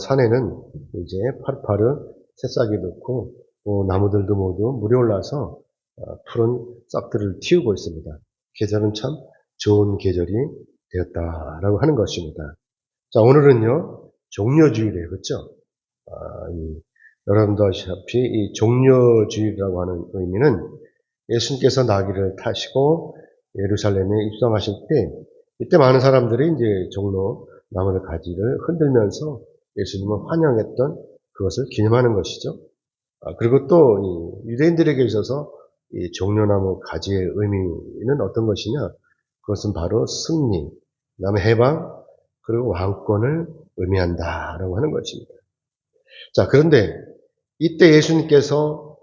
산에는 이제 파르파르 새싹이 넣고 나무들도 모두 물이 올라서 푸른 싹들을 틔우고 있습니다. 계절은 참 좋은 계절이 되었다라고 하는 것입니다. 자, 오늘은요 종려주일이에요, 그렇죠? 여러분도 아시다시피 이 종려주일이라고 하는 의미는 예수님께서 나귀를 타시고 예루살렘에 입성하실 때, 이때 많은 사람들이 이제 종로 나무를 가지를 흔들면서 예수님을 환영했던 그것을 기념하는 것이죠. 그리고 또 유대인들에게 있어서 이 종려나무 가지의 의미는 어떤 것이냐? 그것은 바로 승리, 그다음에 해방, 그리고 왕권을 의미한다라고 하는 것입니다. 자, 그런데 이때 예수님께서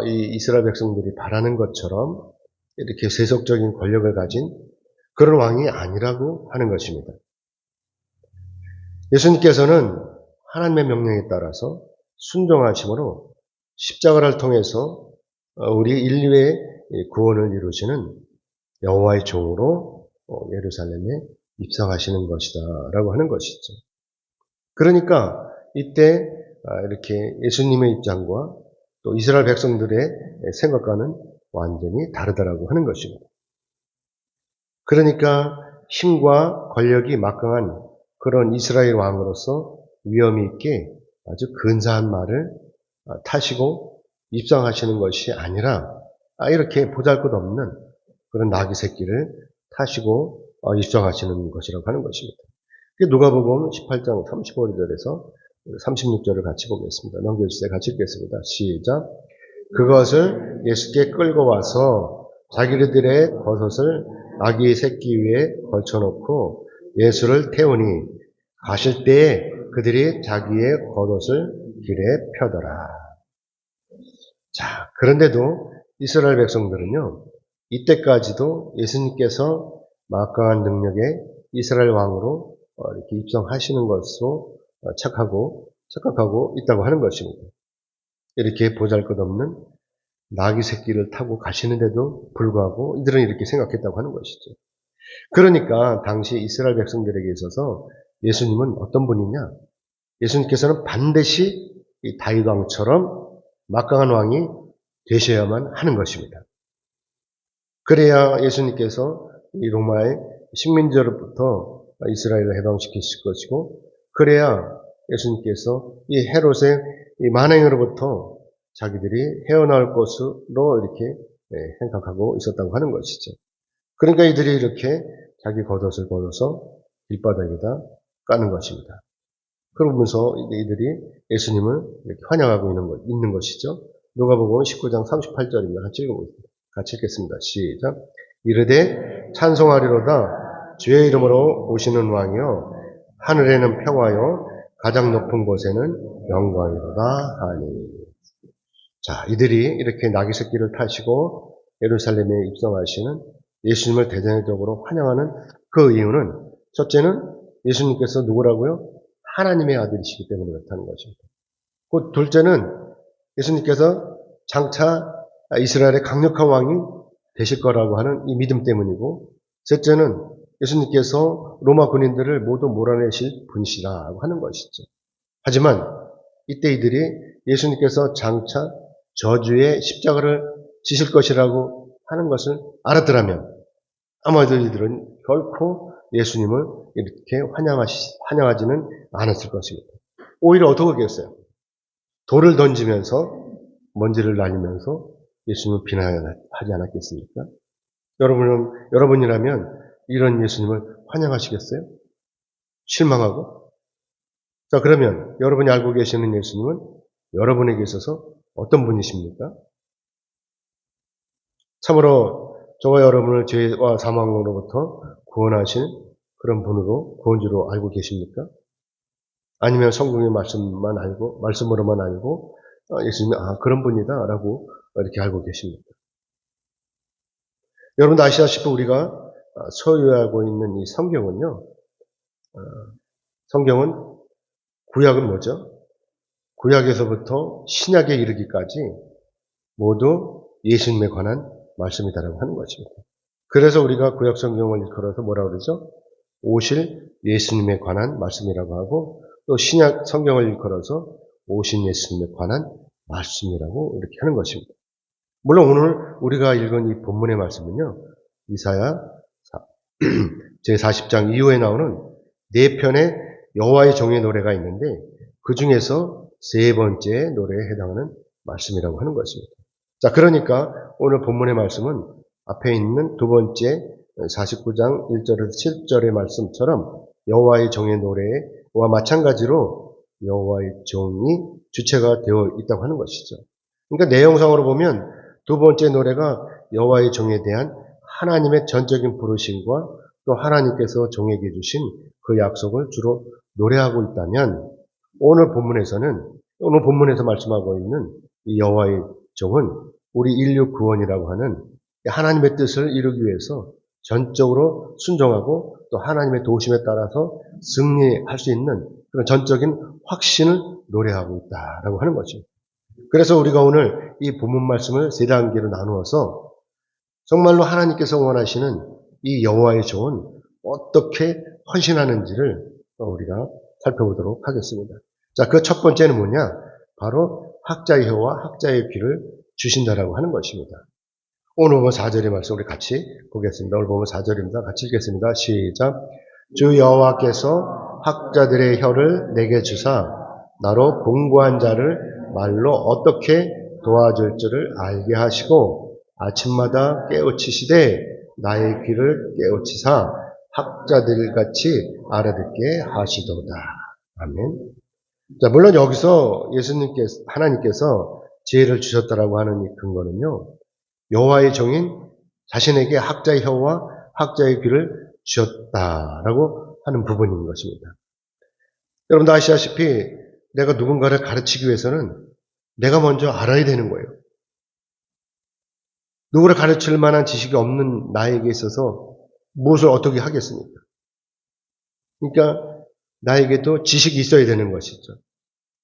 이 이스라엘 백성들이 바라는 것처럼 이렇게 세속적인 권력을 가진 그런 왕이 아니라고 하는 것입니다. 예수님께서는 하나님의 명령에 따라서 순종하심으로 십자가를 통해서 우리 인류의 구원을 이루시는 여호와의 종으로 예루살렘에 입성하시는 것이다 라고 하는 것이죠. 그러니까 이때 이렇게 예수님의 입장과 또 이스라엘 백성들의 생각과는 완전히 다르다라고 하는 것입니다. 그러니까 힘과 권력이 막강한 그런 이스라엘 왕으로서 위엄이 있게 아주 근사한 말을 타시고 입성하시는 것이 아니라 이렇게 보잘것없는 그런 나귀 새끼를 타시고 입성하시는 것이라고 하는 것입니다. 누가복음 18장 35절에서 36절을 같이 보겠습니다. 넘겨주세요. 같이 읽겠습니다. 시작. 그것을 예수께 끌고 와서 자기들의 겉옷을 나귀 새끼 위에 걸쳐놓고 예수를 태우니 가실 때에 그들이 자기의 겉옷을 길에 펴더라. 자, 그런데도 이스라엘 백성들은요, 이때까지도 예수님께서 막강한 능력의 이스라엘 왕으로 이렇게 입성하시는 것으로 착각하고 있다고 하는 것입니다. 이렇게 보잘것없는 나귀 새끼를 타고 가시는데도 불구하고 이들은 이렇게 생각했다고 하는 것이죠. 그러니까 당시 이스라엘 백성들에게 있어서 예수님은 어떤 분이냐? 예수님께서는 반드시 이 다윗 왕처럼 막강한 왕이 되셔야만 하는 것입니다. 그래야 예수님께서 이 로마의 식민지로부터 이스라엘을 해방시키실 것이고, 그래야 예수님께서 이 헤롯의 이 만행으로부터 자기들이 헤어나올 것으로 이렇게 생각하고 있었다고 하는 것이죠. 그러니까 이들이 이렇게 자기 겉옷을 벗어서 길바닥에다 까는 것입니다. 그러면서 이들이 예수님을 이렇게 환영하고 있는 것이죠. 누가복음 19장 38절입니다. 같이 읽겠습니다. 시작. 이르되 찬송하리로다 주의 이름으로 오시는 왕이여 하늘에는 평화요 가장 높은 곳에는 영광이로다 하니. 자, 이들이 이렇게 나귀 새끼를 타시고 예루살렘에 입성하시는 예수님을 대대적으로 환영하는 그 이유는, 첫째는 예수님께서 누구라고요? 하나님의 아들이시기 때문에 그렇다는 것입니다. 그 둘째는 예수님께서 장차 이스라엘의 강력한 왕이 되실 거라고 하는 이 믿음 때문이고, 셋째는 예수님께서 로마 군인들을 모두 몰아내실 분이시라고 하는 것이죠. 하지만 이때 이들이 예수님께서 장차 저주의 십자가를 지실 것이라고 하는 것을 알았더라면 아마도 이들은 결코 예수님을 이렇게 환영하지는 않았을 것입니다. 오히려 어떻게 하겠어요? 돌을 던지면서 먼지를 날리면서 예수님을 비난하지 않았겠습니까? 여러분이라면 이런 예수님을 환영하시겠어요? 실망하고? 자, 그러면 여러분이 알고 계시는 예수님은 여러분에게 있어서 어떤 분이십니까? 참으로 저와 여러분을 죄와 사망으로부터 구원하신 그런 분으로, 구원주로 알고 계십니까? 아니면 성경의 말씀으로만 알고 예수님이 그런 분이다라고 이렇게 알고 계십니까? 여러분도 아시다시피 우리가 소유하고 있는 이 성경은요, 성경은 구약은 뭐죠? 구약에서부터 신약에 이르기까지 모두 예수님에 관한 말씀이다라고 하는 것입니다. 그래서 우리가 구약 성경을 일컬어서 뭐라고 그러죠? 오실 예수님에 관한 말씀이라고 하고, 또 신약 성경을 일컬어서 오신 예수님에 관한 말씀이라고 이렇게 하는 것입니다. 물론 오늘 우리가 읽은 이 본문의 말씀은요, 이사야 제40장 이후에 나오는 네 편의 여호와의 종의 노래가 있는데 그 중에서 세 번째 노래에 해당하는 말씀이라고 하는 것입니다. 자, 그러니까 오늘 본문의 말씀은 앞에 있는 두 번째 49장 1절에서 7절의 말씀처럼 여호와의 종의 노래와 마찬가지로 여호와의 종이 주체가 되어 있다고 하는 것이죠. 그러니까 내용상으로 보면 두 번째 노래가 여호와의 종에 대한 하나님의 전적인 부르심과 또 하나님께서 종에게 주신 그 약속을 주로 노래하고 있다면 오늘 본문에서 말씀하고 있는 이 여호와의 종은 우리 인류 구원이라고 하는 하나님의 뜻을 이루기 위해서 전적으로 순종하고 또 하나님의 도우심에 따라서 승리할 수 있는 그런 전적인 확신을 노래하고 있다라고 하는 거죠. 그래서 우리가 오늘 이 본문 말씀을 세 단계로 나누어서 정말로 하나님께서 원하시는 이 여호와의 종은 어떻게 헌신하는지를 우리가 살펴보도록 하겠습니다. 자, 그 첫 번째는 뭐냐? 바로 학자의 혀와 학자의 귀를 주신다라고 하는 것입니다. 오늘 보면 4절의 말씀 우리 같이 보겠습니다. 오늘 보면 4절입니다. 같이 읽겠습니다. 시작. 주 여호와께서 학자들의 혀를 내게 주사 나로 공고한 자를 말로 어떻게 도와줄 줄을 알게 하시고 아침마다 깨우치시되 나의 귀를 깨우치사 학자들같이 알아듣게 하시도다. 아멘. 자, 물론 여기서 하나님께서 지혜를 주셨다라고 하는 이 근거는요, 여호와의 종인 자신에게 학자의 혀와 학자의 귀를 주셨다라고 하는 부분인 것입니다. 여러분도 아시다시피 내가 누군가를 가르치기 위해서는 내가 먼저 알아야 되는 거예요. 누구를 가르칠 만한 지식이 없는 나에게 있어서 무엇을 어떻게 하겠습니까? 그러니까 나에게도 지식이 있어야 되는 것이죠.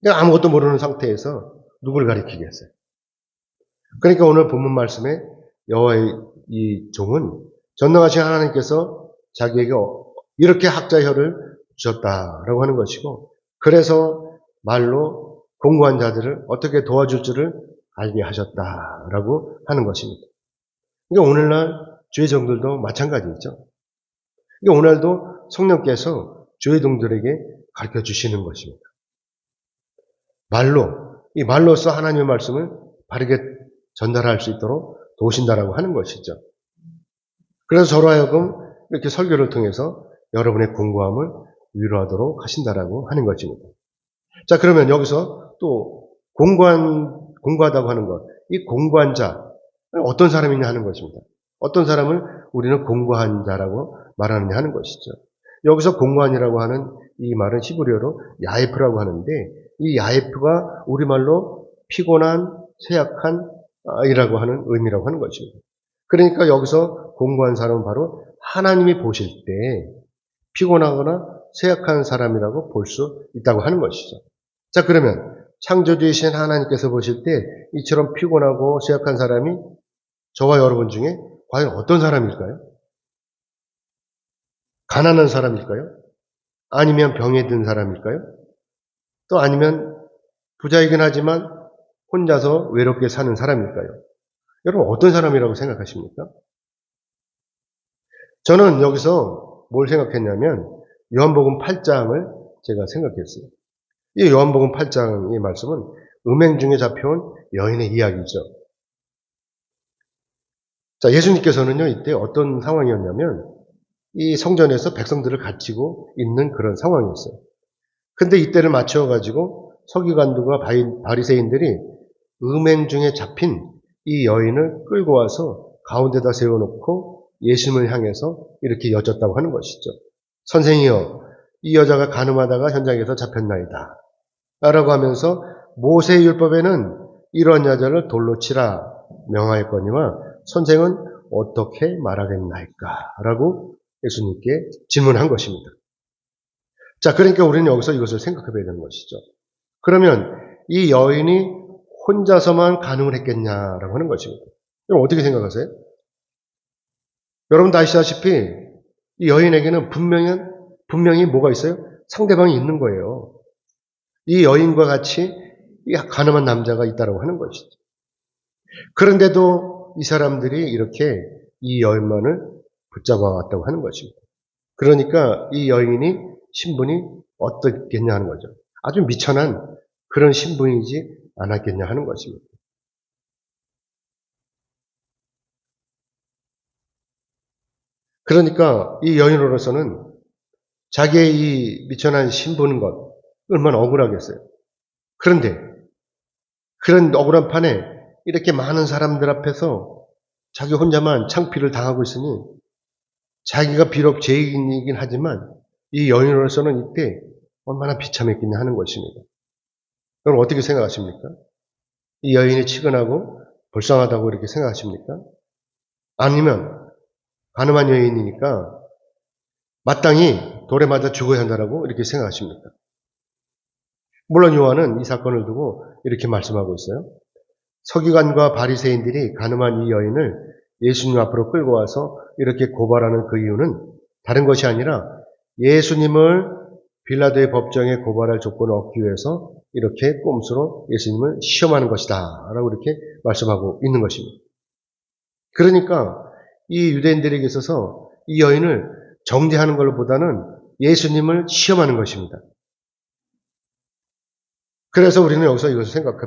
내가 아무것도 모르는 상태에서 누구를 가르치겠어요? 그러니까 오늘 본문 말씀에 여호와의 이 종은 전능하신 하나님께서 자기에게 이렇게 학자의 혀를 주셨다라고 하는 것이고, 그래서 말로 공고한 자들을 어떻게 도와줄 줄을 알게 하셨다라고 하는 것입니다. 그러니까 오늘날 주의 종들도 마찬가지죠. 그러니까 오늘도 성령께서 주의 종들에게 가르쳐 주시는 것입니다. 이 말로써 하나님의 말씀을 바르게 전달할 수 있도록 도우신다라고 하는 것이죠. 그래서 저로 하여금 이렇게 설교를 통해서 여러분의 공고함을 위로하도록 하신다라고 하는 것입니다. 자, 그러면 여기서 또 공고하다고 하는 것, 이 공고한 자, 어떤 사람이냐 하는 것입니다. 어떤 사람을 우리는 공고한 자라고 말하느냐 하는 것이죠. 여기서 공고한이라고 하는 이 말은 히브리어로 야이프라고 하는데, 이 야이프가 우리말로 피곤한, 쇠약한 이라고 하는 의미라고 하는 것입니다. 그러니까 여기서 공고한 사람은 바로 하나님이 보실 때 피곤하거나 쇠약한 사람이라고 볼 수 있다고 하는 것이죠. 자, 그러면 창조주이신 하나님께서 보실 때 이처럼 피곤하고 쇠약한 사람이 저와 여러분 중에 과연 어떤 사람일까요? 가난한 사람일까요? 아니면 병에 든 사람일까요? 또 아니면 부자이긴 하지만 혼자서 외롭게 사는 사람일까요? 여러분 어떤 사람이라고 생각하십니까? 저는 여기서 뭘 생각했냐면 요한복음 8장을 제가 생각했어요. 이 요한복음 8장의 말씀은 음행 중에 잡혀온 여인의 이야기죠. 자, 예수님께서는요, 이때 어떤 상황이었냐면 이 성전에서 백성들을 갇히고 있는 그런 상황이었어요. 근데 이때를 맞춰가지고 서기관들과 바리새인들이 음행 중에 잡힌 이 여인을 끌고 와서 가운데다 세워놓고 예수님을 향해서 이렇게 여쭙다고 하는 것이죠. 선생이여, 이 여자가 간음하다가 현장에서 잡혔나이다. 라고 하면서 모세의 율법에는 이런 여자를 돌로 치라 명하였거니와 선생은 어떻게 말하겠나이까? 라고 예수님께 질문한 것입니다. 자, 그러니까 우리는 여기서 이것을 생각해 봐야 되는 것이죠. 그러면 이 여인이 혼자서만 간음을 했겠냐라고 하는 것입니다. 그럼 어떻게 생각하세요? 여러분도 아시다시피 이 여인에게는 분명히 뭐가 있어요? 상대방이 있는 거예요. 이 여인과 같이 이 가늠한 남자가 있다라고 하는 것이죠. 그런데도 이 사람들이 이렇게 이 여인만을 붙잡아 왔다고 하는 것입니다. 그러니까 이 여인이 신분이 어떻겠냐 하는 거죠. 아주 미천한 그런 신분이지 않았겠냐 하는 것입니다. 그러니까 이 여인으로서는 자기의 이 미천한 신분인 것 얼마나 억울하겠어요. 그런데 그런 억울한 판에 이렇게 많은 사람들 앞에서 자기 혼자만 창피를 당하고 있으니 자기가 비록 죄인이긴 하지만 이 여인으로서는 이때 얼마나 비참했겠냐 하는 것입니다. 여러분 어떻게 생각하십니까? 이 여인이 치근하고 불쌍하다고 이렇게 생각하십니까? 아니면 가늠한 여인이니까 마땅히 돌에 맞아 죽어야 한다라고 이렇게 생각하십니까? 물론 요한은 이 사건을 두고 이렇게 말씀하고 있어요. 서기관과 바리새인들이 가늠한 이 여인을 예수님 앞으로 끌고 와서 이렇게 고발하는 그 이유는 다른 것이 아니라 예수님을 빌라도의 법정에 고발할 조건을 얻기 위해서 이렇게 꼼수로 예수님을 시험하는 것이다 라고 이렇게 말씀하고 있는 것입니다. 그러니까 이 유대인들에게 있어서 이 여인을 정죄하는 것보다는 예수님을 시험하는 것입니다. 그래서 우리는 여기서 이것을 생각해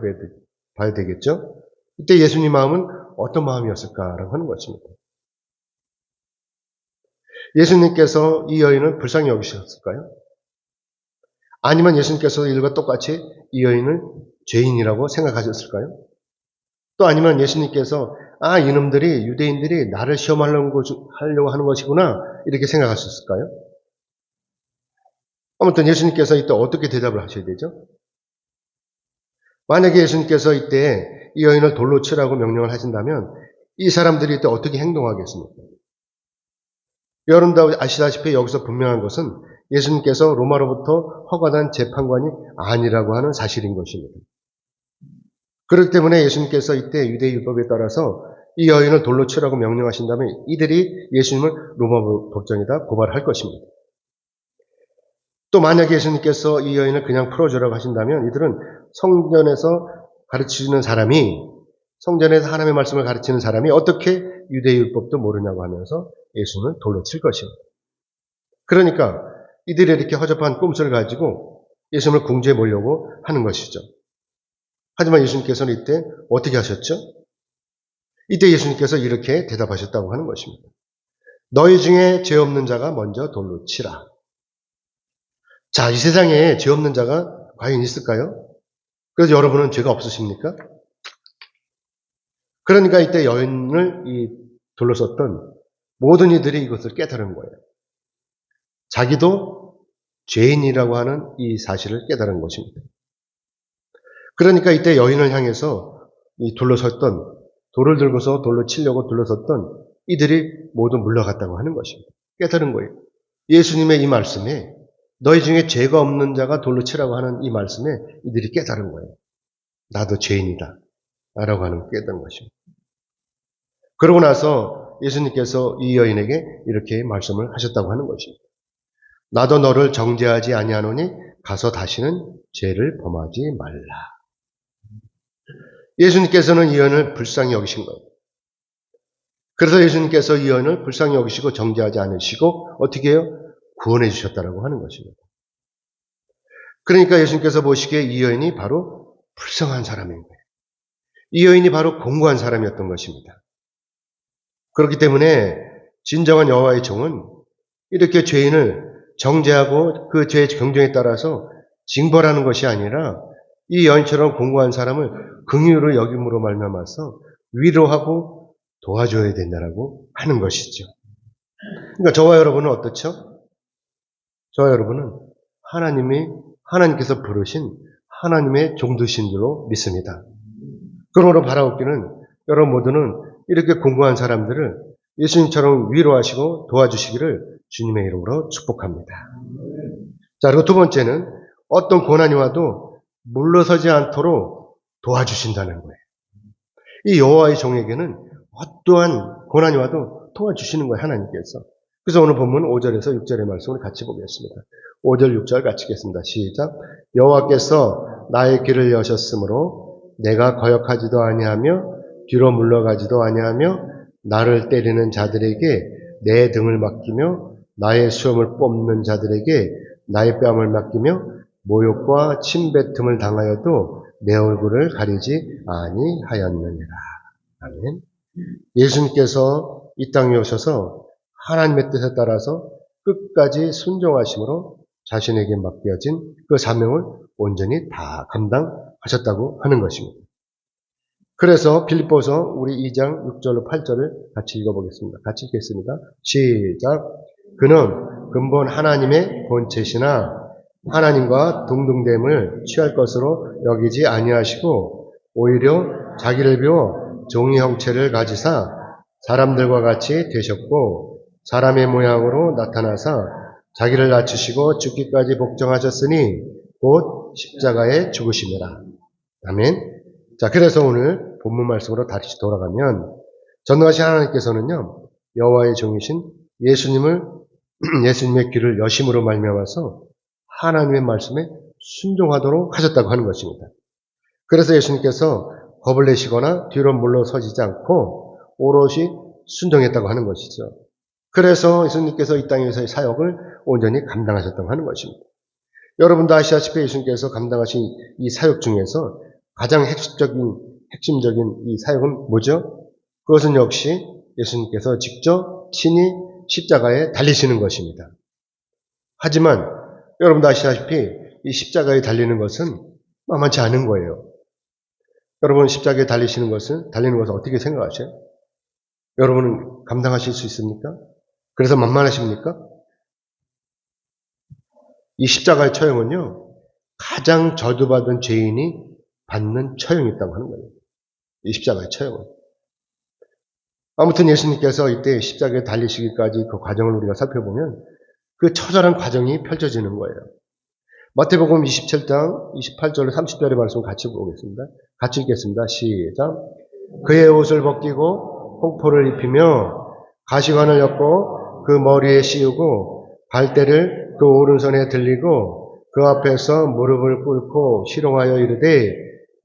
봐야 되겠죠. 이때 예수님 마음은 어떤 마음이었을까라고 하는 것입니다. 예수님께서 이 여인을 불쌍히 여기셨을까요? 아니면 예수님께서 이들과 똑같이 이 여인을 죄인이라고 생각하셨을까요? 또 아니면 예수님께서 이놈들이 유대인들이 나를 시험하려고 하는 것이구나 이렇게 생각하셨을까요? 아무튼 예수님께서 이때 어떻게 대답을 하셔야 되죠? 만약에 예수님께서 이때 이 여인을 돌로 치라고 명령을 하신다면 이 사람들이 이때 어떻게 행동하겠습니까? 여러분도 아시다시피 여기서 분명한 것은 예수님께서 로마로부터 허가된 재판관이 아니라고 하는 사실인 것입니다. 그렇기 때문에 예수님께서 이때 유대 율법에 따라서 이 여인을 돌로 치라고 명령하신다면 이들이 예수님을 로마 법정에다 고발할 것입니다. 또 만약에 예수님께서 이 여인을 그냥 풀어주라고 하신다면 이들은 성전에서 가르치는 사람이 성전에서 하나님의 말씀을 가르치는 사람이 어떻게 유대율법도 모르냐고 하면서 예수님을 돌로 칠 것입니다. 그러니까 이들이 이렇게 허접한 꼼수를 가지고 예수님을 궁지에 몰려고 하는 것이죠. 하지만 예수님께서는 이때 어떻게 하셨죠? 이때 예수님께서 이렇게 대답하셨다고 하는 것입니다. 너희 중에 죄 없는 자가 먼저 돌로 치라. 자, 이 세상에 죄 없는 자가 과연 있을까요? 그래서 여러분은 죄가 없으십니까? 그러니까 이때 여인을 이 돌로 썼던 모든 이들이 이것을 깨달은 거예요. 자기도 죄인이라고 하는 이 사실을 깨달은 것입니다. 그러니까 이때 여인을 향해서 이 돌로 섰던 돌을 들고서 돌로 치려고 둘러섰던 이들이 모두 물러갔다고 하는 것입니다. 깨달은 거예요. 예수님의 이 말씀에 너희 중에 죄가 없는 자가 돌로 치라고 하는 이 말씀에 이들이 깨달은 거예요. 나도 죄인이다 라고 하는 깨달은 것입니다. 그러고 나서 예수님께서 이 여인에게 이렇게 말씀을 하셨다고 하는 것입니다. 나도 너를 정죄하지 아니하노니 가서 다시는 죄를 범하지 말라. 예수님께서는 이 여인을 불쌍히 여기신 거예요. 그래서 예수님께서 이 여인을 불쌍히 여기시고 정죄하지 않으시고 어떻게 해요? 구원해 주셨다라고 하는 것입니다. 그러니까 예수님께서 보시기에 이 여인이 바로 불쌍한 사람인 거예요. 이 여인이 바로 공고한 사람이었던 것입니다. 그렇기 때문에 진정한 여호와의 종은 이렇게 죄인을 정죄하고 그 죄의 경중에 따라서 징벌하는 것이 아니라 이 여인처럼 공고한 사람을 긍휼으로 여김으로 말미암아서 위로하고 도와줘야 된다라고 하는 것이죠. 그러니까 저와 여러분은 어떻죠? 저와 여러분은 하나님께서 부르신 하나님의 종되신 줄로 믿습니다. 그러므로 바라옵기는 여러분 모두는 이렇게 공고한 사람들을 예수님처럼 위로하시고 도와주시기를 주님의 이름으로 축복합니다. 자, 그리고 두 번째는 어떤 고난이 와도 물러서지 않도록 도와주신다는 거예요. 이 여호와의 종에게는 어떠한 고난이 와도 도와주시는 거예요, 하나님께서. 그래서 오늘 본문 5절에서 6절의 말씀을 같이 보겠습니다. 5절, 6절 같이 읽겠습니다. 시작. 여호와께서 나의 길을 여셨으므로 내가 거역하지도 아니하며 뒤로 물러가지도 아니하며 나를 때리는 자들에게 내 등을 맡기며 나의 수염을 뽑는 자들에게 나의 뺨을 맡기며 모욕과 침뱉음을 당하여도 내 얼굴을 가리지 아니하였느니라. 아멘. 예수님께서 이 땅에 오셔서 하나님의 뜻에 따라서 끝까지 순종하심으로 자신에게 맡겨진 그 사명을 온전히 다 감당하셨다고 하는 것입니다. 그래서 빌립보서 우리 2장 6절로 8절을 같이 읽어보겠습니다. 같이 읽겠습니다. 시작. 그는 근본 하나님의 본체시나 하나님과 동등됨을 취할 것으로 여기지 아니하시고 오히려 자기를 비워 종의 형체를 가지사 사람들과 같이 되셨고 사람의 모양으로 나타나사 자기를 낮추시고 죽기까지 복종하셨으니 곧 십자가에 죽으심이라. 아멘. 자, 그래서 오늘 본문 말씀으로 다시 돌아가면 전능하신 하나님께서는요, 여호와의 종이신 예수님의 길을 여심으로 말미암아서 하나님의 말씀에 순종하도록 하셨다고 하는 것입니다. 그래서 예수님께서 겁을 내시거나 뒤로 물러서지지 않고 오롯이 순종했다고 하는 것이죠. 그래서 예수님께서 이 땅에서의 사역을 온전히 감당하셨다고 하는 것입니다. 여러분도 아시다시피 예수님께서 감당하신 이 사역 중에서 가장 핵심적인 이 사역은 뭐죠? 그것은 역시 예수님께서 직접 친히 십자가에 달리시는 것입니다. 하지만 여러분도 아시다시피 이 십자가에 달리는 것은 만만치 않은 거예요. 여러분 십자가에 달리는 것을 어떻게 생각하세요? 여러분은 감당하실 수 있습니까? 그래서 만만하십니까? 이 십자가의 처형은요, 가장 저주받은 죄인이 받는 처형이 있다고 하는 거예요. 이 십자가의 처형은. 아무튼 예수님께서 이때 십자가에 달리시기까지 그 과정을 우리가 살펴보면 그 처절한 과정이 펼쳐지는 거예요. 마태복음 27장 28절로 30절의 말씀 같이 보겠습니다. 같이 읽겠습니다. 시작. 그의 옷을 벗기고 홍포를 입히며 가시관을 엮고 그 머리에 씌우고 갈대를 그 오른손에 들리고 그 앞에서 무릎을 꿇고 시롱하여 이르되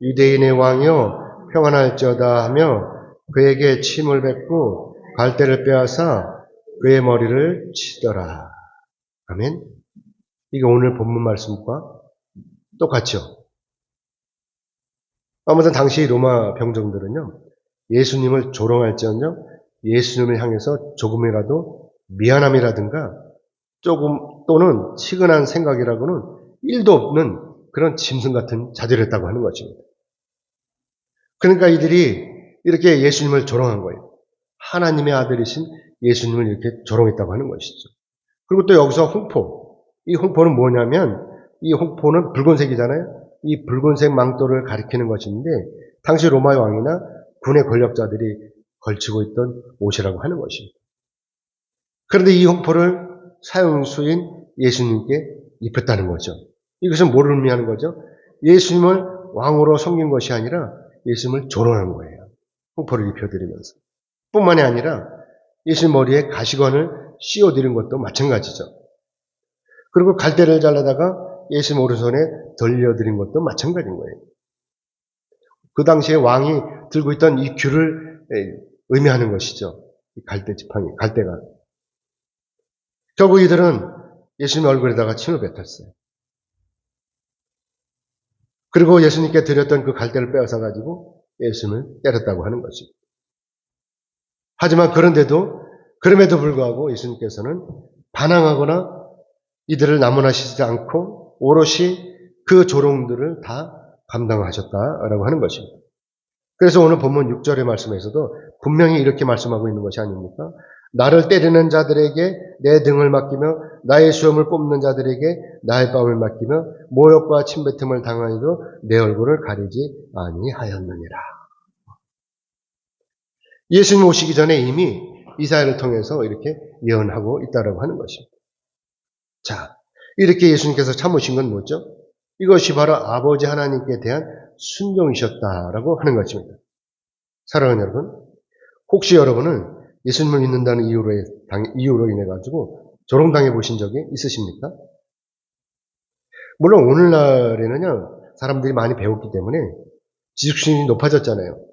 유대인의 왕이여 평안할지어다 하며 그에게 침을 뱉고 갈대를 빼앗아 그의 머리를 치더라. 아멘. 이게 오늘 본문 말씀과 똑같죠. 아무튼 당시 로마 병정들은요, 예수님을 조롱할지언정 예수님을 향해서 조금이라도 미안함이라든가 조금 또는 치근한 생각이라고는 1도 없는 그런 짐승 같은 자질을 했다고 하는 것입니다. 그러니까 이들이 이렇게 예수님을 조롱한 거예요. 하나님의 아들이신 예수님을 이렇게 조롱했다고 하는 것이죠. 그리고 또 여기서 홍포. 이 홍포는 뭐냐면 이 홍포는 붉은색이잖아요. 이 붉은색 망토를 가리키는 것인데 당시 로마의 왕이나 군의 권력자들이 걸치고 있던 옷이라고 하는 것입니다. 그런데 이 홍포를 사형수인 예수님께 입혔다는 거죠. 이것은 뭐를 의미하는 거죠? 예수님을 왕으로 섬긴 것이 아니라 예수님을 조롱한 거예요. 홍포를 입혀드리면서. 뿐만이 아니라 예수님 머리에 가시관을 씌워드린 것도 마찬가지죠. 그리고 갈대를 잘라다가 예수님 오른손에 돌려드린 것도 마찬가지인 거예요. 그 당시에 왕이 들고 있던 이 귤을 의미하는 것이죠. 이 갈대 지팡이, 갈대가. 결국 이들은 예수님 얼굴에다가 침을 뱉었어요. 그리고 예수님께 드렸던 그 갈대를 빼앗아 가지고 예수님을 때렸다고 하는 것입니다. 하지만 그럼에도 불구하고 예수님께서는 반항하거나 이들을 나무라시지 않고 오롯이 그 조롱들을 다 감당하셨다라고 하는 것입니다. 그래서 오늘 본문 6절의 말씀에서도 분명히 이렇게 말씀하고 있는 것이 아닙니까? 나를 때리는 자들에게 내 등을 맡기며 나의 수염을 뽑는 자들에게 나의 뺨을 맡기며 모욕과 침뱉음을 당하여도 내 얼굴을 가리지 아니하였느니라. 예수님 오시기 전에 이미 이사야를 통해서 이렇게 예언하고 있다라고 하는 것입니다. 자, 이렇게 예수님께서 참으신 건 뭐죠? 이것이 바로 아버지 하나님께 대한 순종이셨다라고 하는 것입니다. 사랑하는 여러분, 혹시 여러분은 예수님을 믿는다는 이유로 인해 가지고 조롱당해 보신 적이 있으십니까? 물론 오늘날에는요, 사람들이 많이 배웠기 때문에 지식수준이 높아졌잖아요.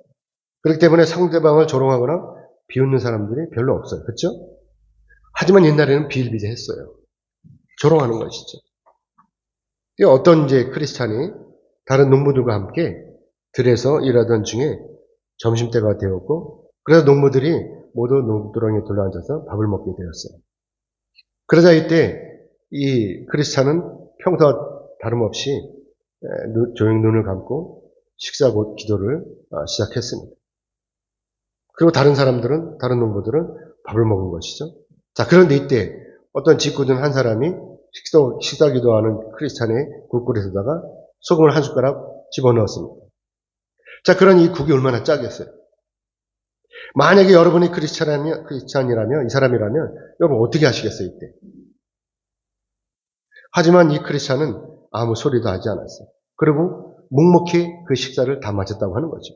그렇기 때문에 상대방을 조롱하거나 비웃는 사람들이 별로 없어요. 그렇죠? 하지만 옛날에는 비일비재했어요. 조롱하는 것이죠. 어떤 이제 크리스찬이 다른 농부들과 함께 들에서 일하던 중에 점심때가 되었고, 그래서 농부들이 모두 농두렁에 둘러앉아서 밥을 먹게 되었어요. 그러자 이때 이 크리스찬은 평소와 다름없이 조용히 눈을 감고 식사 곧 기도를 시작했습니다. 그리고 다른 사람들은, 다른 농부들은 밥을 먹은 것이죠. 자, 그런데 이때 어떤 짓궂은 한 사람이 식사 기도하는 크리스찬의 국그릇에다가 소금을 한 숟가락 집어넣었습니다. 자, 그런 이 국이 얼마나 짜겠어요? 만약에 여러분이 크리스찬이라면, 이 사람이라면, 여러분 어떻게 하시겠어요, 이때? 하지만 이 크리스찬은 아무 소리도 하지 않았어요. 그리고 묵묵히 그 식사를 다 마쳤다고 하는 거죠.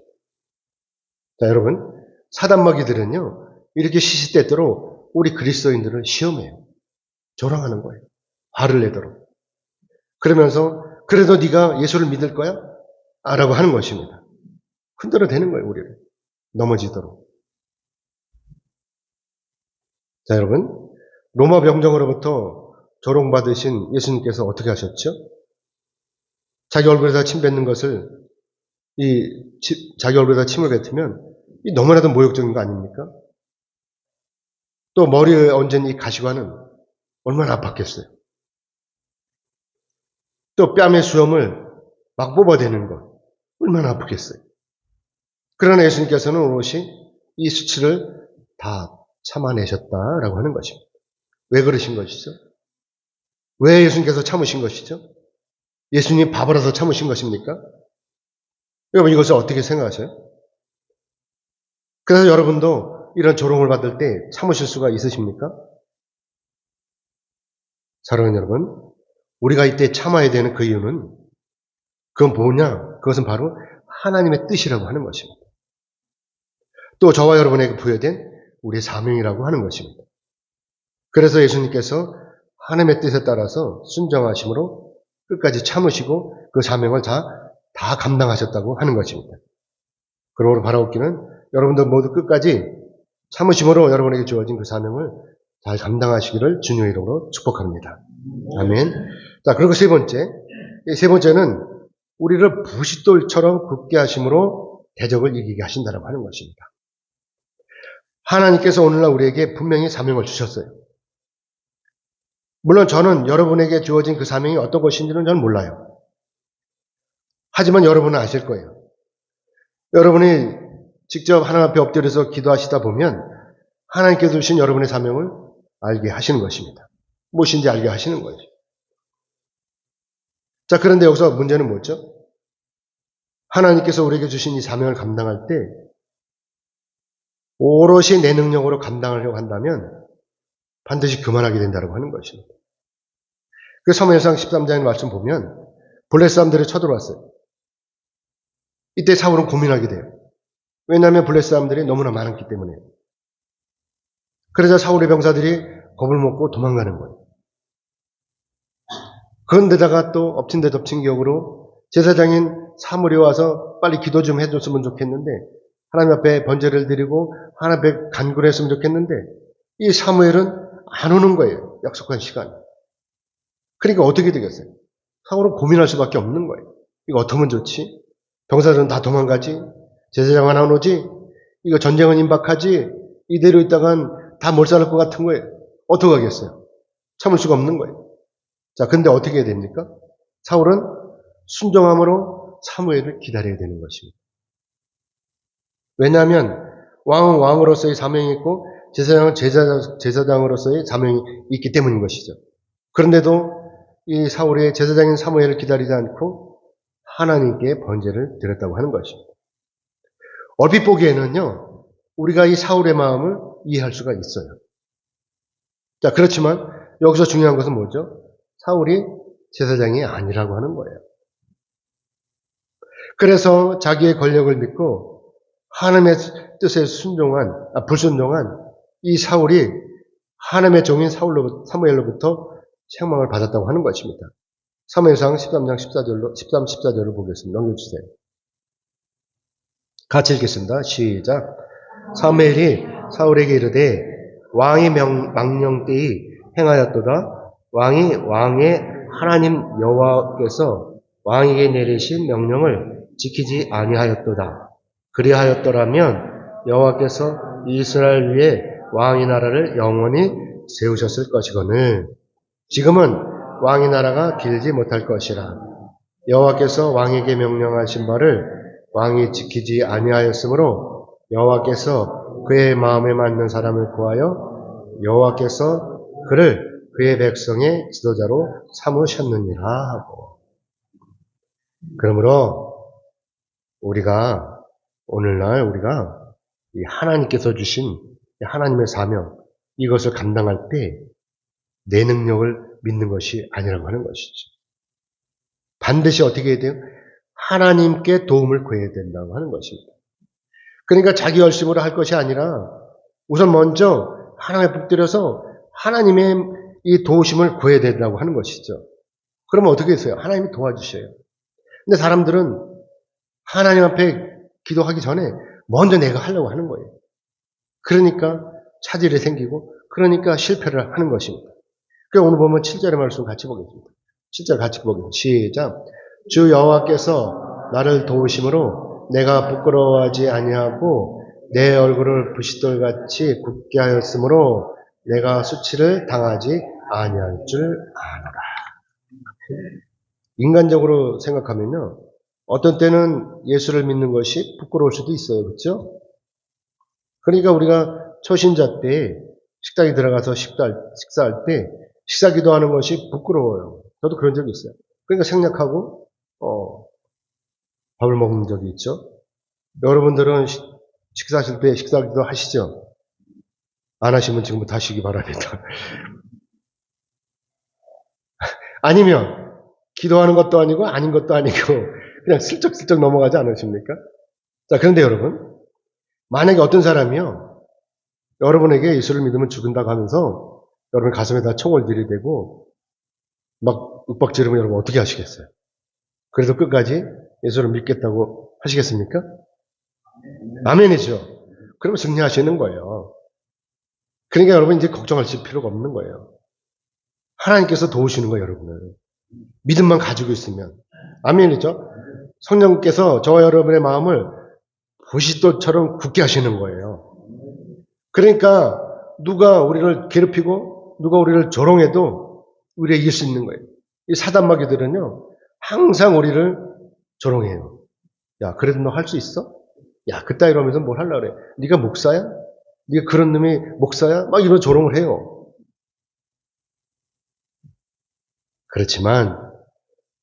자, 여러분, 사단마귀들은요, 이렇게 시시때때로 우리 그리스도인들을 시험해요. 조롱하는 거예요. 화를 내도록. 그러면서, 그래도 네가 예수를 믿을 거야? 라고 하는 것입니다. 흔들어대는 거예요, 우리를. 넘어지도록. 자, 여러분, 로마 병정으로부터 조롱받으신 예수님께서 어떻게 하셨죠? 자기 얼굴에다 침 뱉는 것을, 자기 얼굴에다 침을 뱉으면 이 너무나도 모욕적인 거 아닙니까? 또 머리에 얹은 이 가시관은 얼마나 아팠겠어요. 또 뺨의 수염을 막 뽑아대는 것 얼마나 아프겠어요. 그러나 예수님께서는 오롯이 이 수치를 다 참아내셨다라고 하는 것입니다. 왜 그러신 것이죠? 왜 예수님께서 참으신 것이죠? 예수님 바보라서 참으신 것입니까? 여러분 이것을 어떻게 생각하세요? 그래서 여러분도 이런 조롱을 받을 때 참으실 수가 있으십니까? 사랑하는 여러분, 우리가 이때 참아야 되는 그 이유는 그건 뭐냐? 그것은 바로 하나님의 뜻이라고 하는 것입니다. 또 저와 여러분에게 부여된 우리의 사명이라고 하는 것입니다. 그래서 예수님께서 하나님의 뜻에 따라서 순정하심으로 끝까지 참으시고 그 사명을 다 감당하셨다고 하는 것입니다. 그러므로 바라옵기는 여러분들 모두 끝까지 참으심으로 여러분에게 주어진 그 사명을 잘 감당하시기를 주님의 이름으로 축복합니다. 아멘. 자, 그리고 세 번째. 이 세 번째는 우리를 부싯돌처럼 굳게 하심으로 대적을 이기게 하신다고 하는 것입니다. 하나님께서 오늘날 우리에게 분명히 사명을 주셨어요. 물론 저는 여러분에게 주어진 그 사명이 어떤 것인지는 저는 몰라요. 하지만 여러분은 아실 거예요. 여러분이 직접 하나님 앞에 엎드려서 기도하시다 보면 하나님께서 주신 여러분의 사명을 알게 하시는 것입니다. 무엇인지 알게 하시는 거예요. 자, 그런데 여기서 문제는 뭐죠? 하나님께서 우리에게 주신 이 사명을 감당할 때 오롯이 내 능력으로 감당하려고 한다면 반드시 그만하게 된다고 하는 것입니다. 그 사무엘상 13장의 말씀 보면 블레셋 사람들이 쳐들어왔어요. 이때 사울은 고민하게 돼요. 왜냐하면 블레셋 사람들이 너무나 많았기 때문에. 그러자 사울의 병사들이 겁을 먹고 도망가는 거예요. 그런데다가 또 엎친 데 덮친 격으로 제사장인 사무엘이 와서 빨리 기도 좀 해줬으면 좋겠는데 하나님 앞에 번제를 드리고 하나님 앞에 간구를 했으면 좋겠는데 이 사무엘은 안 오는 거예요. 약속한 시간. 그러니까 어떻게 되겠어요? 사울은 고민할 수밖에 없는 거예요. 이거 어떻게 하면 좋지? 병사들은 다 도망가지? 제사장은 안 오지? 이거 전쟁은 임박하지? 이대로 있다간 다 몰살할 것 같은 거예요. 어떻게 하겠어요? 참을 수가 없는 거예요. 자, 근데 어떻게 해야 됩니까? 사울은 순종함으로 사무엘을 기다려야 되는 것입니다. 왜냐하면 왕은 왕으로서의 사명이 있고 제사장은 제사장으로서의 사명이 있기 때문인 것이죠. 그런데도 이 사울의 제사장인 사무엘을 기다리지 않고 하나님께 번제를 드렸다고 하는 것입니다. 얼핏 보기에는요, 우리가 이 사울의 마음을 이해할 수가 있어요. 자, 그렇지만 여기서 중요한 것은 뭐죠? 사울이 제사장이 아니라고 하는 거예요. 그래서 자기의 권력을 믿고 하나님의 뜻에 불순종한 이 사울이 하나님의 종인 사무엘로부터 책망을 받았다고 하는 것입니다. 사무엘상 13장 14절을 보겠습니다. 넘겨주세요. 같이 읽겠습니다. 시작. 사무엘이 사울에게 이르되 왕의 망령 때에 행하였도다. 왕이 왕의 하나님 여호와께서 왕에게 내리신 명령을 지키지 아니하였도다. 그리하였더라면 여호와께서 이스라엘 위에 왕의 나라를 영원히 세우셨을 것이거늘 지금은 왕의 나라가 길지 못할 것이라. 여호와께서 왕에게 명령하신 바를 왕이 지키지 아니하였으므로 여호와께서 그의 마음에 맞는 사람을 구하여 여호와께서 그를 그의 백성의 지도자로 삼으셨느니라 하고. 그러므로 오늘날 우리가 이 하나님께서 주신 하나님의 사명, 이것을 감당할 때 내 능력을 믿는 것이 아니라고 하는 것이죠. 반드시 어떻게 해야 돼요? 하나님께 도움을 구해야 된다고 하는 것입니다. 그러니까 자기 열심으로 할 것이 아니라 우선 먼저 하나님에 붙들어서 하나님의 이 도우심을 구해야 된다고 하는 것이죠. 그러면 어떻게 했어요? 하나님이 도와주셔요. 근데 사람들은 하나님 앞에 기도하기 전에 먼저 내가 하려고 하는 거예요. 그러니까 차질이 생기고 그러니까 실패를 하는 것입니다. 그래서 오늘 보면 7절의 말씀 같이 보겠습니다. 7절 같이 보겠습니다. 시작. 주 여호와께서 나를 도우심으로 내가 부끄러워하지 아니하고 내 얼굴을 부싯돌같이 굳게 하였으므로 내가 수치를 당하지 아니할 줄 아노라. 인간적으로 생각하면요, 어떤 때는 예수를 믿는 것이 부끄러울 수도 있어요. 그렇죠? 그러니까 우리가 초신자 때 식당에 들어가서 식사할 때 식사 기도하는 것이 부끄러워요. 저도 그런 적이 있어요. 그러니까 생략하고 밥을 먹는 적이 있죠. 여러분들은 식사하실 때 식사 기도 하시죠? 안 하시면 지금부터 하시기 바랍니다. 아니면 기도하는 것도 아니고 아닌 것도 아니고 그냥 슬쩍슬쩍 넘어가지 않으십니까? 자, 그런데 여러분, 만약에 어떤 사람이요, 여러분에게 예수를 믿으면 죽는다고 하면서 여러분 가슴에다 총을 들이대고 막 윽박지르면 여러분 어떻게 하시겠어요? 그래도 끝까지 예수를 믿겠다고 하시겠습니까? 아멘이죠. 그러면 승리하시는 거예요. 그러니까 여러분 이제 걱정하실 필요가 없는 거예요. 하나님께서 도우시는 거예요, 여러분을. 믿음만 가지고 있으면. 아멘이죠. 성령께서 저와 여러분의 마음을 부싯돌처럼 굳게 하시는 거예요. 그러니까 누가 우리를 괴롭히고 누가 우리를 조롱해도 우리가 이길 수 있는 거예요. 이 사단마귀들은요, 항상 우리를 조롱해요. 야, 그래도 너 할 수 있어? 야, 그따위로 하면서 뭘 하려고 그래? 네가 목사야? 네가 그런 놈이 목사야? 막 이런 조롱을 해요. 그렇지만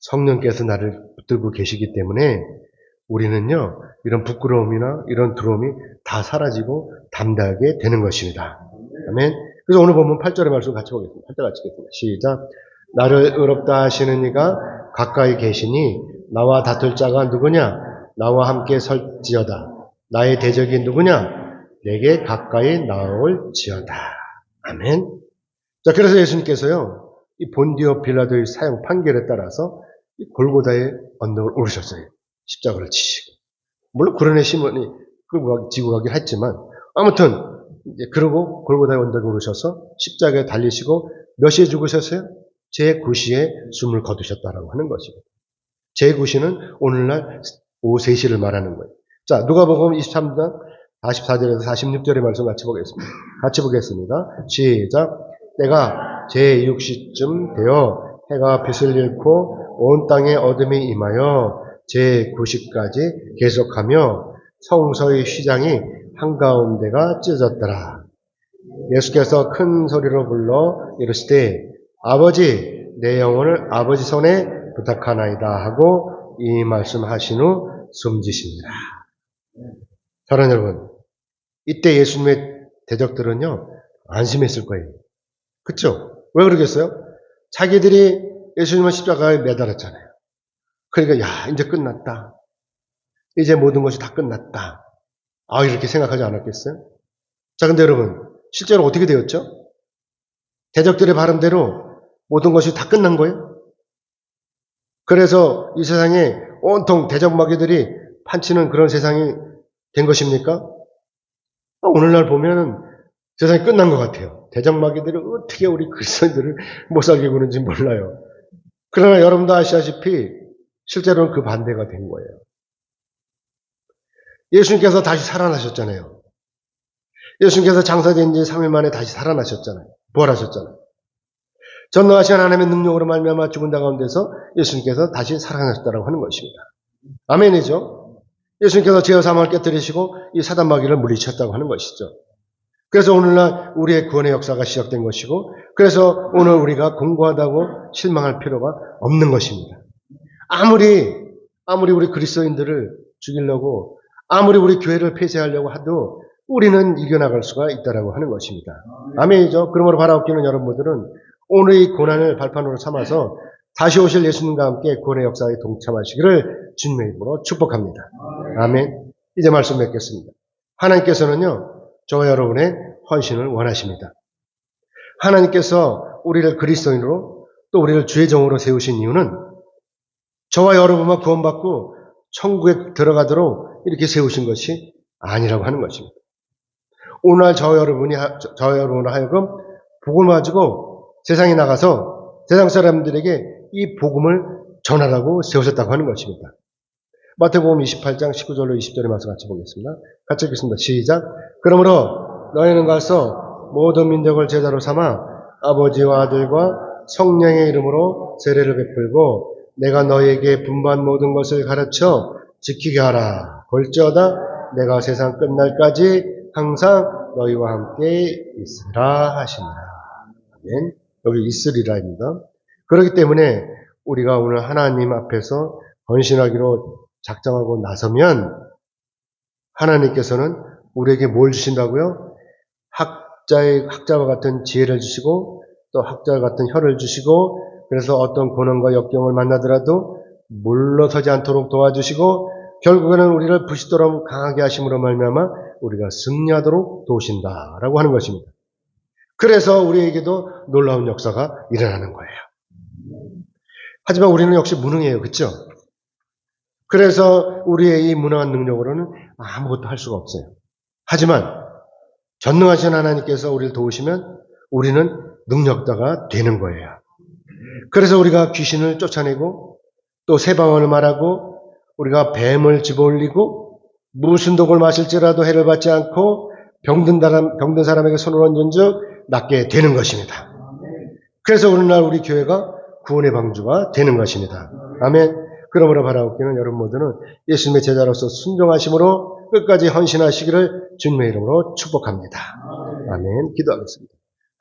성령께서 나를 붙들고 계시기 때문에 우리는요, 이런 부끄러움이나 이런 두려움이 다 사라지고 담대하게 되는 것입니다. 아멘. 그래서 오늘 보면 8절의 말씀 같이 보겠습니다. 8절 같이 읽겠습니다. 시작. 나를 의롭다 하시는 이가 가까이 계시니 나와 다툴 자가 누구냐? 나와 함께 설지어다. 나의 대적이 누구냐? 내게 가까이 나올지어다. 아멘. 자, 그래서 예수님께서요, 이 본디오 빌라도의 사형 판결에 따라서 이 골고다의 언덕을 오르셨어요. 십자가를 치시고. 물론 구런의 시몬이 지고 가긴 했지만, 아무튼 이제 그러고 골고다의 언덕에 오르셔서 십자가에 달리시고 몇 시에 죽으셨어요? 제9시에 숨을 거두셨다라고 하는 것입니다. 제9시는 오늘날 오후 3시를 말하는 거예요. 자, 누가복음 23장 44절에서 46절의 말씀 같이 보겠습니다. 시작. 때가 제6시쯤 되어 해가 빛을 잃고 온 땅에 어둠이 임하여 제9시까지 계속하며 성서의 휘장이 한가운데가 찢어졌더라. 예수께서 큰 소리로 불러 이르시되 아버지 내 영혼을 아버지 손에 부탁하나이다 하고 이 말씀하신 후 숨지십니다. 사랑하는 여러분, 이때 예수님의 대적들은요 안심했을 거예요. 그렇죠? 왜 그러겠어요? 자기들이 예수님을 십자가에 매달았잖아요. 그러니까 야 이제 끝났다. 이제 모든 것이 다 끝났다. 이렇게 생각하지 않았겠어요? 자, 근데 여러분 실제로 어떻게 되었죠? 대적들의 바람대로 모든 것이 다 끝난 거예요? 그래서 이 세상에 온통 대적마귀들이 판치는 그런 세상이 된 것입니까? 오늘날 보면은 세상이 끝난 것 같아요. 대적마귀들이 어떻게 우리 그리스도인들을 못 살게 구는지 몰라요. 그러나 여러분도 아시다시피 실제로는 그 반대가 된 거예요. 예수님께서 다시 살아나셨잖아요. 예수님께서 장사된 지 3일 만에 다시 살아나셨잖아요. 부활하셨잖아요. 전능하신 하나님의 능력으로 말미암아 죽은 자 가운데서 예수님께서 다시 살아나셨다고 하는 것입니다. 아멘이죠? 예수님께서 죄와 사망을 깨뜨리시고 이 사단 마귀를 물리쳤다고 하는 것이죠. 그래서 오늘날 우리의 구원의 역사가 시작된 것이고, 그래서 오늘 우리가 공고하다고 실망할 필요가 없는 것입니다. 아무리 우리 그리스도인들을 죽이려고, 아무리 우리 교회를 폐쇄하려고 해도 우리는 이겨나갈 수가 있다라고 하는 것입니다. 아멘이죠? 그러므로 바라옵기는 여러분들은 오늘 이 고난을 발판으로 삼아서 다시 오실 예수님과 함께 구원의 역사에 동참하시기를 주님의 이름으로 축복합니다. 아멘. 이제 말씀 맺겠습니다. 하나님께서는요, 저와 여러분의 헌신을 원하십니다. 하나님께서 우리를 그리스도인으로 또 우리를 주의 종으로 세우신 이유는 저와 여러분만 구원받고 천국에 들어가도록 이렇게 세우신 것이 아니라고 하는 것입니다. 오늘 저와 여러분을 하여금 복음을 가지고 세상에 나가서 세상 사람들에게 이 복음을 전하라고 세우셨다고 하는 것입니다. 마태복음 28장 19절로 20절의 말씀 같이 보겠습니다. 같이 읽겠습니다. 시작. 그러므로 너희는 가서 모든 민족을 제자로 삼아 아버지와 아들과 성령의 이름으로 세례를 베풀고 내가 너희에게 분부한 모든 것을 가르쳐 지키게 하라. 볼지어다 내가 세상 끝날까지 항상 너희와 함께 있으라 하시니라. 아멘. 여기 있으리라입니다. 그렇기 때문에 우리가 오늘 하나님 앞에서 헌신하기로 작정하고 나서면 하나님께서는 우리에게 뭘 주신다고요? 학자와 같은 지혜를 주시고 또 학자와 같은 혀를 주시고 그래서 어떤 고난과 역경을 만나더라도 물러서지 않도록 도와주시고 결국에는 우리를 부시도록 강하게 하심으로 말미암아 우리가 승리하도록 도우신다라고 하는 것입니다. 그래서 우리에게도 놀라운 역사가 일어나는 거예요. 하지만 우리는 역시 무능해요. 그렇죠? 그래서 우리의 이 무능한 능력으로는 아무것도 할 수가 없어요. 하지만 전능하신 하나님께서 우리를 도우시면 우리는 능력자가 되는 거예요. 그래서 우리가 귀신을 쫓아내고 또 새방언을 말하고 우리가 뱀을 집어올리고 무슨 독을 마실지라도 해를 받지 않고 병든 사람에게 손을 얹은즉 낫게 되는 것입니다. 그래서 오늘날 우리 교회가 구원의 방주가 되는 것입니다. 아멘. 그러므로 바라옵기는 여러분 모두는 예수님의 제자로서 순종하심으로 끝까지 헌신하시기를 주님의 이름으로 축복합니다. 아멘. 기도하겠습니다.